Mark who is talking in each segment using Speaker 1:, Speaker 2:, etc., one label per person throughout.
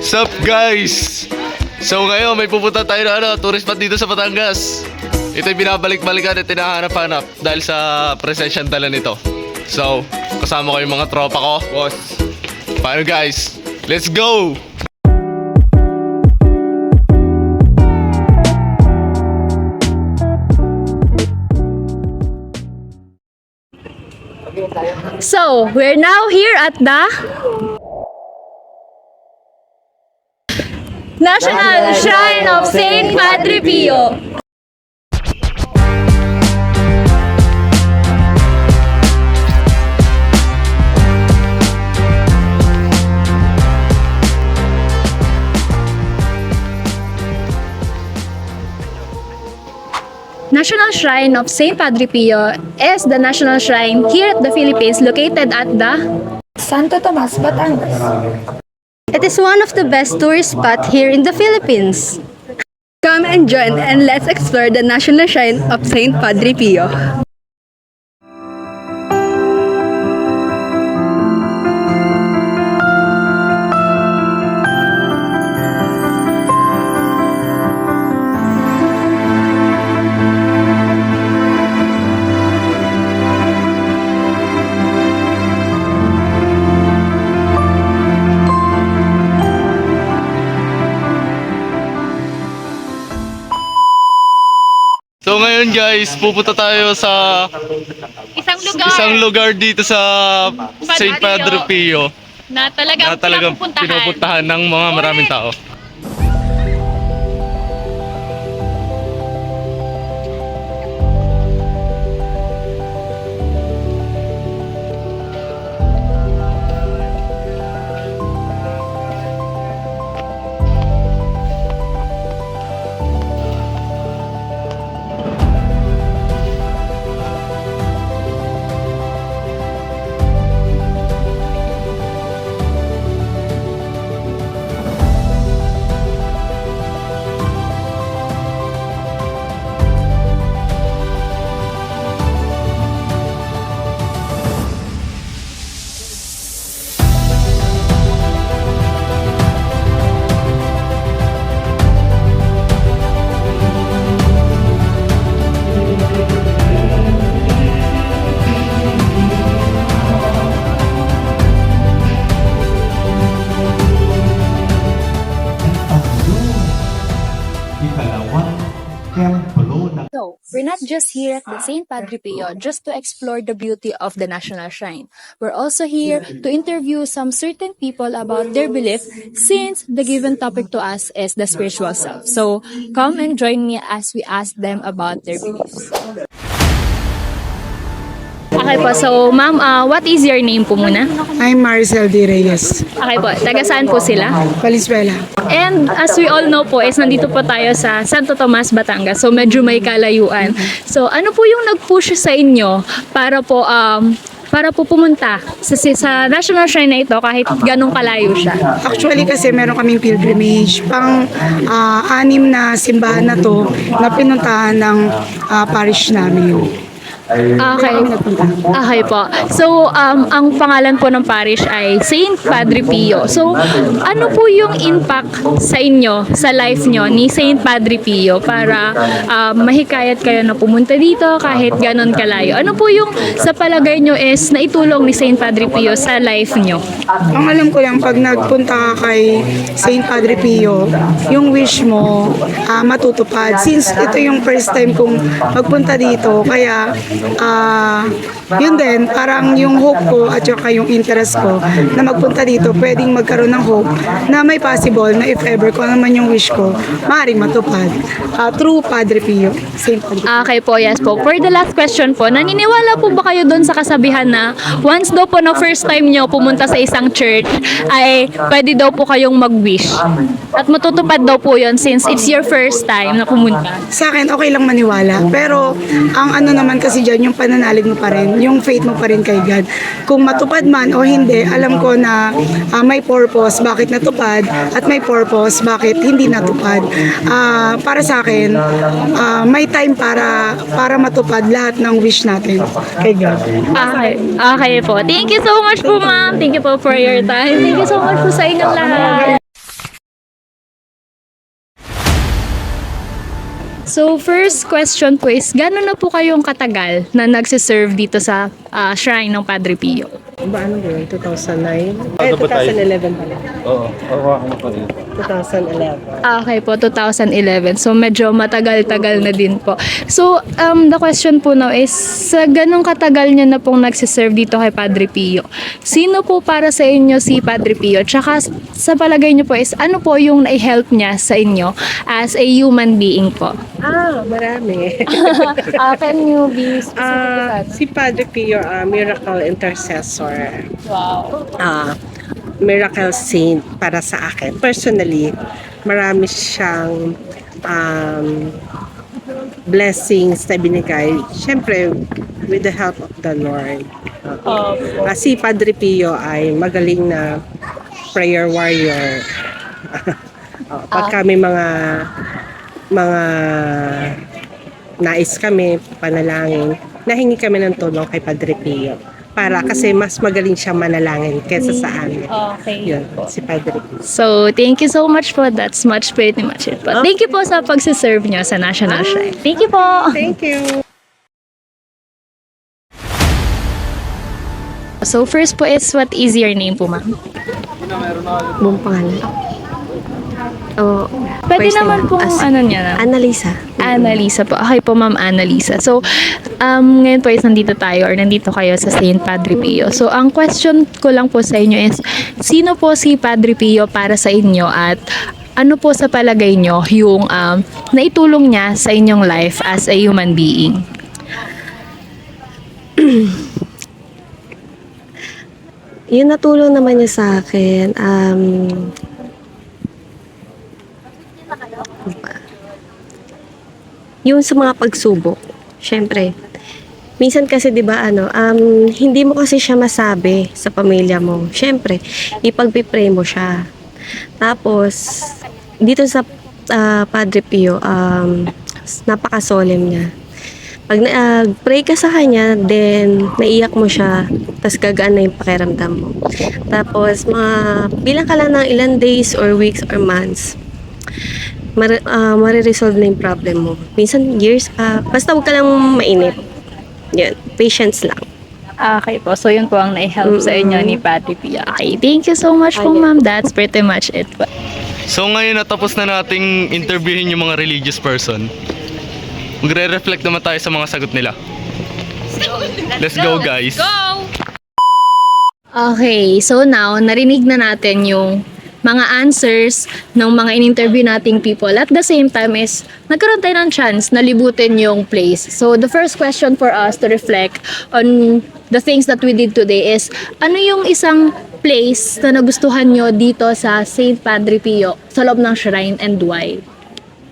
Speaker 1: Sup guys? So ngayon may pupunta tayo na tourist spot dito sa Batangas. Ito yung binabalik-balikan at tinahanap-hanap dahil sa presensyang dala nito. So, kasama ko yung mga tropa ko. Boss, paano guys? Let's go!
Speaker 2: So, we're now here at the National Shrine of Saint Padre Pio. National Shrine of Saint Padre Pio is the national shrine here at the Philippines located at the
Speaker 3: Santo Tomas, Batangas.
Speaker 2: It is one of the best tourist spots here in the Philippines. Come and join and let's explore the National Shrine of Saint Padre Pio.
Speaker 1: So ngayon guys, pupunta tayo sa isang lugar dito sa Saint Padre Pio
Speaker 2: Na
Speaker 1: na talagang pinupuntahan ng mga maraming tao.
Speaker 2: So, we're not just here at the Saint Padre Pio just to explore the beauty of the National Shrine. We're also here to interview some certain people about their belief since the given topic to us is the spiritual self. So, come and join me as we ask them about their beliefs. Okay po, so ma'am, what is your name po muna?
Speaker 3: I'm Maricel D. Reyes,
Speaker 2: Okay po, taga saan po sila?
Speaker 3: Valenzuela.
Speaker 2: And as we all know po is nandito po tayo sa Santo Tomas, Batangas. So medyo may kalayuan. So ano po yung nag-push sa inyo para po pumunta sa National Shrine na ito kahit ganong kalayo siya?
Speaker 3: Actually kasi meron kaming pilgrimage, pang 6 na simbahan na to na pinuntahan ng parish namin.
Speaker 2: Okay. Okay po. So, ang pangalan po ng parish ay Saint Padre Pio. So, ano po yung impact sa inyo, sa life nyo ni Saint Padre Pio para mahikayat kayo na pumunta dito kahit ganon kalayo? Ano po yung sa palagay nyo is naitulong ni Saint Padre Pio sa life nyo?
Speaker 3: Ang alam ko lang, pag nagpunta ka kay Saint Padre Pio, yung wish mo matutupad. Since ito yung first time kong magpunta dito, kaya yun din, parang yung hope ko at saka yung interest ko na magpunta dito, pwedeng magkaroon ng hope na may possible na if ever ko naman yung wish ko, maaaring matupad. Through Padre Pio, Saint Padre Pio.
Speaker 2: Okay po, yes po. For the last question po, naniniwala po ba kayo doon sa kasabihan na once daw po na first time nyo pumunta sa isang church, ay pwede daw po kayong mag-wish? At matutupad daw po yun since it's your first time na pumunta.
Speaker 3: Sa akin, okay lang maniwala. Pero, ang ano naman kasi dyan, yung pananalig mo pa rin, yung faith mo pa rin kay God. Kung matupad man o hindi, alam ko na may purpose bakit natupad at may purpose bakit hindi natupad. Para sa akin, may time para matupad lahat ng wish natin kay God.
Speaker 2: Okay. Okay po. Thank you so much po, ma'am. Thank you po for your time. Thank you so much po sa inyong lahat. So, first question po is, gano'n na po kayong katagal na nagsiserve dito sa shrine ng Padre Pio?
Speaker 4: Ba ano ba yun? 2009?
Speaker 1: Ano ba tayo?
Speaker 4: 2011 pala.
Speaker 1: Oo, ano pa rin.
Speaker 4: 2011.
Speaker 2: Okay po, 2011. So, medyo matagal-tagal na din po. So, the question po now is, sa ganong katagal niya na pong nagsiserve dito kay Padre Pio, sino po para sa inyo si Padre Pio? Tsaka, sa palagay niyo po is, ano po yung nai-help niya sa inyo as a human being po?
Speaker 4: Marami.
Speaker 2: Can you be
Speaker 4: Si Padre Pio, miracle intercessor.
Speaker 2: Wow.
Speaker 4: Miracle saint para sa akin. Personally, marami siyang blessings na binigay. Siyempre, with the help of the Lord. Si Padre Pio ay magaling na prayer warrior. Pagka may mga nais kami, panalangin, nahingi kami ng tulong kay Padre Pio. Kasi mas magaling siya manalangin kaysa sa amin.
Speaker 2: Okay.
Speaker 4: Yun, si Padre Pio.
Speaker 2: So, thank you so much po. That's pretty much it po. Thank you po sa pagsiserve niyo sa National Shrine. Thank you po.
Speaker 4: Thank you.
Speaker 2: So, first po is, what is your name po, ma'am?
Speaker 5: Buong pangalan. Oo.
Speaker 2: Pwede
Speaker 5: First
Speaker 2: naman
Speaker 5: name,
Speaker 2: pong ano niya na.
Speaker 5: Annalisa.
Speaker 2: Annalisa po. Okay po, Ma'am Annalisa. So, ngayon po is nandito tayo or nandito kayo sa Saint Padre Pio. So, ang question ko lang po sa inyo is, sino po si Padre Pio para sa inyo at ano po sa palagay nyo yung naitulong niya sa inyong life as a human being?
Speaker 5: Yung natulong naman niya sa akin, yung sa mga pagsubok, syempre. Minsan kasi 'di ba hindi mo kasi siya masabi sa pamilya mo. Syempre, ipagpipray mo siya. Tapos dito sa Padre Pio, napaka-solemn niya. Pag pray ka sa kanya, then naiyak mo siya, tapos gagaan na yung pakiramdam mo. Tapos bilang ka lang ng ilang days or weeks or months, mariresolve na yung problem mo. Minsan years, basta huwag ka lang mainip. Yun, patience lang.
Speaker 2: Okay po. So, yun po ang nai-help sa inyo ni Padre Pio. Okay. Thank you so much po, Ma'am. That's pretty much it po.
Speaker 1: So ngayon natapos na nating interviewin yung mga religious person. Magre-reflect naman tayo sa mga sagot nila. Let's go, guys.
Speaker 2: Okay, so now, narinig na natin yung mga answers ng mga in-interview nating people. At the same time is, nagkaroon tayo ng chance na libutin yung place. So, the first question for us to reflect on the things that we did today is, ano yung isang place na nagustuhan nyo dito sa St. Padre Pio sa loob ng shrine and why?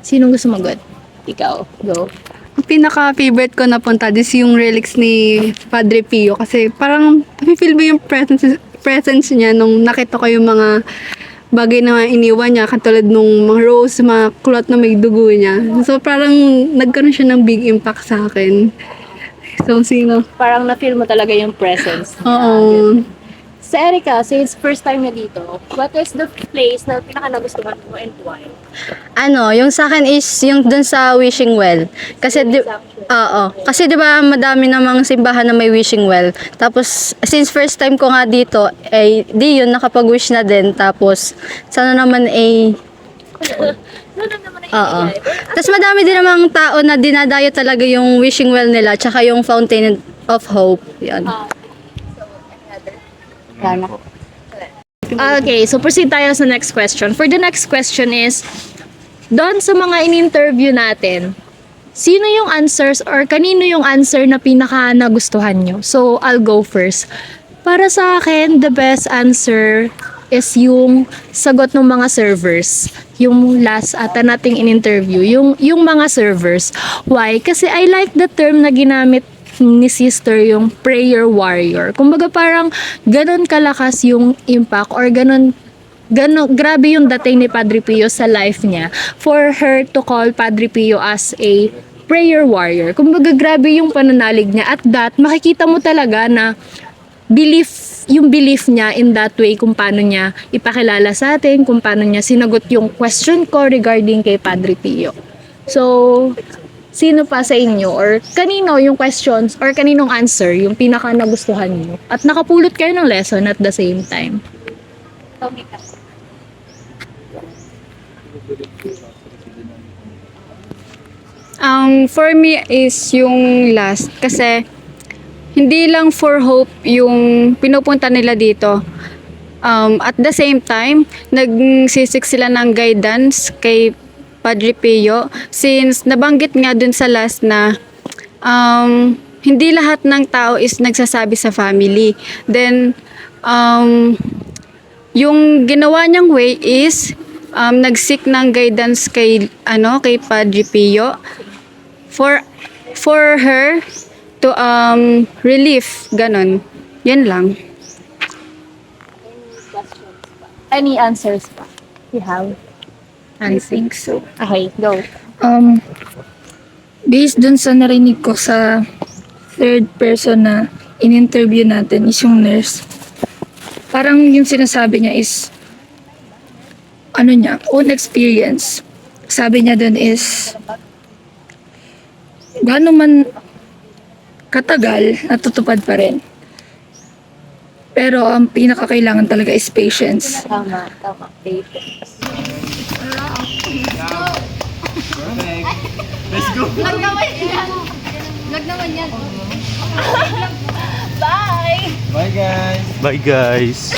Speaker 2: Sinong gusto magot? Ikaw, go.
Speaker 6: Ang pinaka-favorite ko na punta is yung relics ni Padre Pio kasi parang feel mo yung presence niya nung nakita ko yung mga bagay na iniwan niya katulad nung mga rose, mga cloth na may dugo niya. So parang nagkaroon siya ng big impact sa akin. So sino?
Speaker 2: Parang na-feel mo talaga yung presence.
Speaker 6: Oo.
Speaker 2: Sa Erica, since first time na dito, what is the place na pinaka-nagustuhan mo and why?
Speaker 7: Yung sa akin is yung dun sa wishing well. Kasi kasi 'di ba madami namang simbahan na may wishing well. Tapos since first time ko nga dito, di yun nakapag-wish na din. Tapos sana naman Oo. Tapos madami din namang tao na dinadayo talaga yung wishing well nila, tsaka yung fountain of hope. Yan.
Speaker 2: Okay, so proceed tayo sa next question. For the next question is, doon sa mga in-interview natin, sino yung answers or kanino yung answer na pinaka nagustuhan nyo? So, I'll go first. Para sa akin, the best answer is yung sagot ng mga servers. Yung last ata nating in-interview, yung mga servers. Why? Kasi I like the term na ginamit ni sister, yung prayer warrior. Kumbaga parang ganon kalakas yung impact or ganon grabe yung dating ni Padre Pio sa life niya for her to call Padre Pio as a prayer warrior. Kumbaga grabe yung pananalig niya at that makikita mo talaga na yung belief niya in that way kung paano niya ipakilala sa atin, kung paano niya sinagot yung question ko regarding kay Padre Pio. So, sino pa sa inyo or kanino yung questions or kaninong answer yung pinaka nagustuhan niyo at nakapulot kayo ng lesson at the same time?
Speaker 6: For me is yung last kasi hindi lang for hope yung pinupunta nila dito. At the same time, nagsisik sila ng guidance kay Padre Pio since nabanggit nga dun sa last na hindi lahat ng tao is nagsasabi sa family. Then, yung ginawa niyang way is nagsik ng guidance kay Padre Pio for her to relief, ganon. Yan lang.
Speaker 2: Any answers pa? You have?
Speaker 8: I think so.
Speaker 2: Okay, go.
Speaker 8: Based dun sa narinig ko sa third person na in-interview natin is yung nurse. Parang yung sinasabi niya is own experience. Sabi niya dun is gaano man katagal, natutupad pa rin. Pero ang pinakakailangan talaga is patience.
Speaker 2: Tama.
Speaker 1: Bye guys!